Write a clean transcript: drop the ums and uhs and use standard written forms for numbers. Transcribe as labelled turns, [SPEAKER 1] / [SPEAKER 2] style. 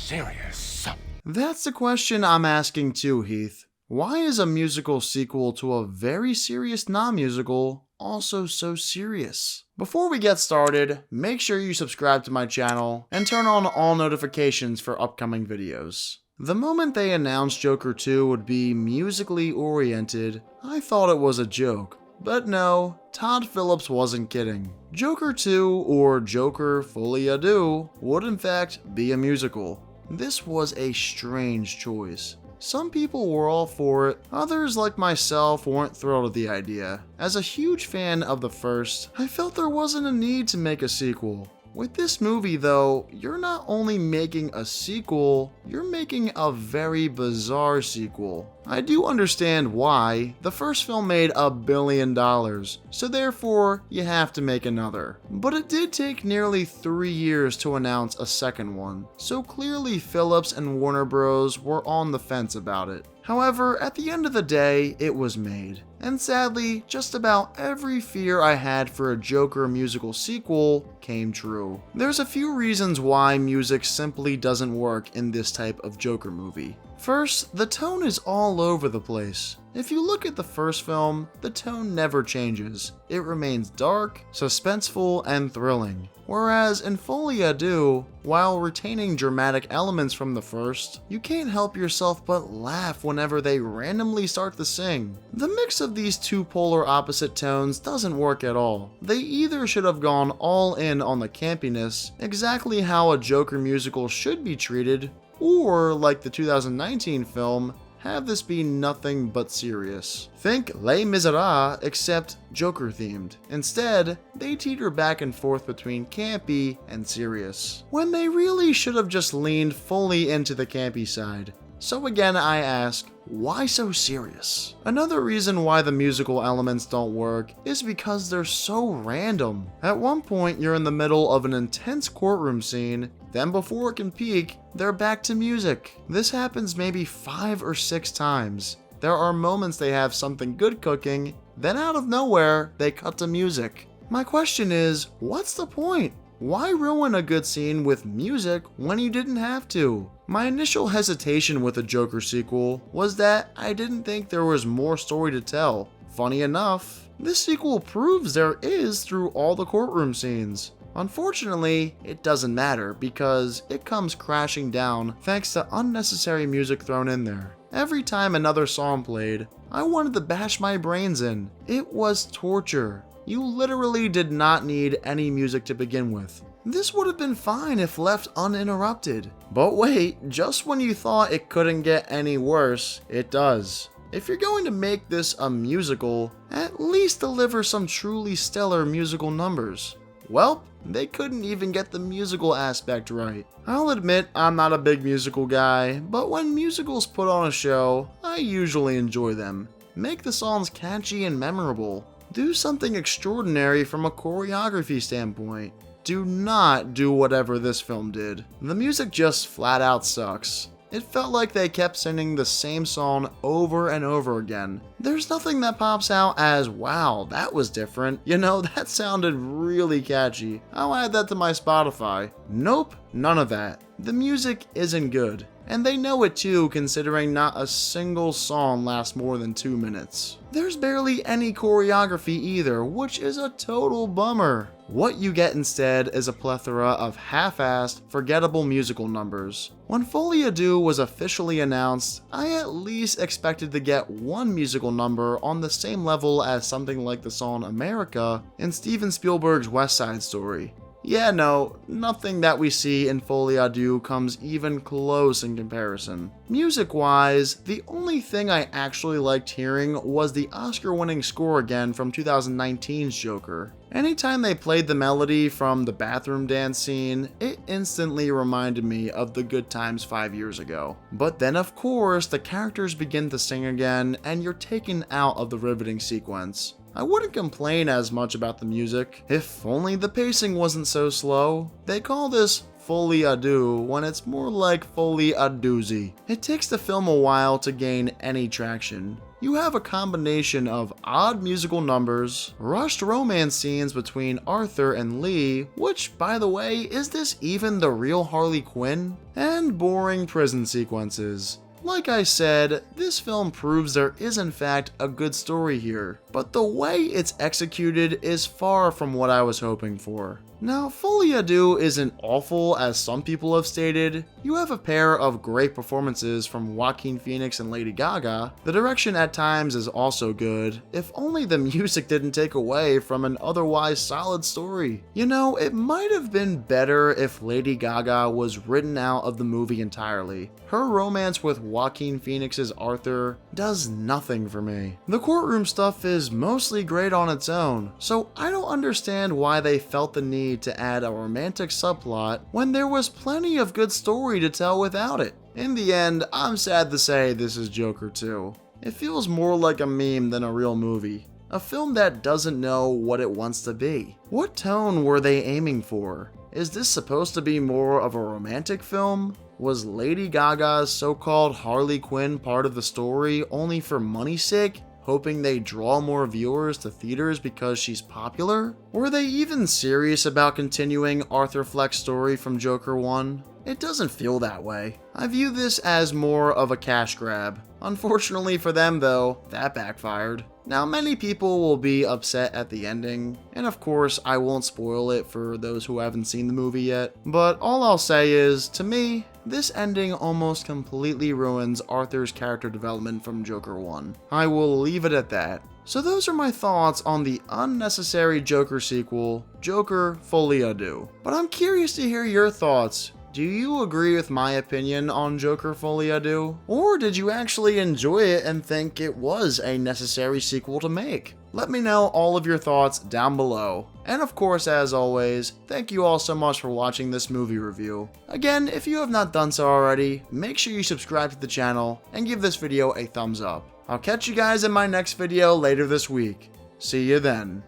[SPEAKER 1] serious?
[SPEAKER 2] That's the question I'm asking too, Heath. Why is a musical sequel to a very serious non-musical also so serious? Before we get started, make sure you subscribe to my channel and turn on all notifications for upcoming videos. The moment they announced Joker 2 would be musically oriented, I thought it was a joke. But no, Todd Phillips wasn't kidding. Joker 2, or Joker Folie Deux, would in fact be a musical. This was a strange choice. Some people were all for it, others like myself weren't thrilled with the idea. As a huge fan of the first, I felt there wasn't a need to make a sequel. With this movie though, you're not only making a sequel, you're making a very bizarre sequel. I do understand why. The first film made $1 billion, so therefore you have to make another. But it did take nearly 3 years to announce a second one, so clearly Phillips and Warner Bros. Were on the fence about it. However, at the end of the day, it was made. And sadly, just about every fear I had for a Joker musical sequel came true. There's a few reasons why music simply doesn't work in this type of Joker movie. First, the tone is all over the place. If you look at the first film, the tone never changes. It remains dark, suspenseful, and thrilling. Whereas in Folie Deux, while retaining dramatic elements from the first, you can't help yourself but laugh whenever they randomly start to sing. The mix of these two polar opposite tones doesn't work at all. They either should have gone all in on the campiness, exactly how a Joker musical should be treated, or, like the 2019 film, have this be nothing but serious. Think Les Miserables, except Joker themed. Instead, they teeter back and forth between campy and serious, when they really should have just leaned fully into the campy side. So again, I ask, why so serious? Another reason why the musical elements don't work is because they're so random. At one point, you're in the middle of an intense courtroom scene, then before it can peak, they're back to music. This happens maybe 5 or 6 times. There are moments they have something good cooking, then out of nowhere, they cut to music. My question is, what's the point? Why ruin a good scene with music when you didn't have to? My initial hesitation with the Joker sequel was that I didn't think there was more story to tell. Funny enough, this sequel proves there is through all the courtroom scenes. Unfortunately, it doesn't matter because it comes crashing down thanks to unnecessary music thrown in there. Every time another song played, I wanted to bash my brains in. It was torture. You literally did not need any music to begin with. This would have been fine if left uninterrupted. But wait, just when you thought it couldn't get any worse, it does. If you're going to make this a musical, at least deliver some truly stellar musical numbers. Well, they couldn't even get the musical aspect right. I'll admit I'm not a big musical guy, but when musicals put on a show, I usually enjoy them. Make the songs catchy and memorable. Do something extraordinary from a choreography standpoint. Do not do whatever this film did. The music just flat out sucks. It felt like they kept singing the same song over and over again. There's nothing that pops out as, wow, that was different. You know, that sounded really catchy. I'll add that to my Spotify. Nope, none of that. The music isn't good. And they know it too, considering not a single song lasts more than 2 minutes. There's barely any choreography either, which is a total bummer. What you get instead is a plethora of half-assed, forgettable musical numbers. When Folie Deux was officially announced, I at least expected to get one musical number on the same level as something like the song America in Steven Spielberg's West Side Story. Yeah, no, nothing that we see in Folie Deux comes even close in comparison. Music-wise, the only thing I actually liked hearing was the Oscar-winning score again from 2019's Joker. Anytime they played the melody from the bathroom dance scene, it instantly reminded me of the good times 5 years ago. But then of course, the characters begin to sing again, and you're taken out of the riveting sequence. I wouldn't complain as much about the music, if only the pacing wasn't so slow. They call this Folie Deux when it's more like Folie a Doozy. It takes the film a while to gain any traction. you have a combination of odd musical numbers, rushed romance scenes between Arthur and Lee, which, by the way, is this even the real Harley Quinn? And boring prison sequences. Like I said, this film proves there is in fact a good story here, but the way it's executed is far from what I was hoping for. Now, Folie isn't awful as some people have stated. You have a pair of great performances from Joaquin Phoenix and Lady Gaga. The direction at times is also good, if only the music didn't take away from an otherwise solid story. You know, it might have been better if Lady Gaga was written out of the movie entirely. Her romance with Joaquin Phoenix's Arthur does nothing for me. The courtroom stuff is mostly great on its own, so I don't understand why they felt the need to add a romantic subplot when there was plenty of good story to tell without it. In the end, I'm sad to say this is Joker 2. It feels more like a meme than a real movie. A film that doesn't know what it wants to be. What tone were they aiming for? Is this supposed to be more of a romantic film? Was Lady Gaga's so-called Harley Quinn part of the story only for money's sake? Hoping they draw more viewers to theaters because she's popular? Were they even serious about continuing Arthur Fleck's story from Joker 1? It doesn't feel that way. I view this as more of a cash grab. Unfortunately for them though, that backfired. Now many people will be upset at the ending, and of course I won't spoil it for those who haven't seen the movie yet, but all I'll say is, to me, this ending almost completely ruins Arthur's character development from Joker 1. I will leave it at that. So those are my thoughts on the unnecessary Joker sequel, Joker Folie à Deux. But I'm curious to hear your thoughts. Do you agree with my opinion on Joker Folie à Deux? Or did you actually enjoy it and think it was a necessary sequel to make? Let me know all of your thoughts down below. And of course, as always, thank you all so much for watching this movie review. Again, if you have not done so already, make sure you subscribe to the channel and give this video a thumbs up. I'll catch you guys in my next video later this week. See you then.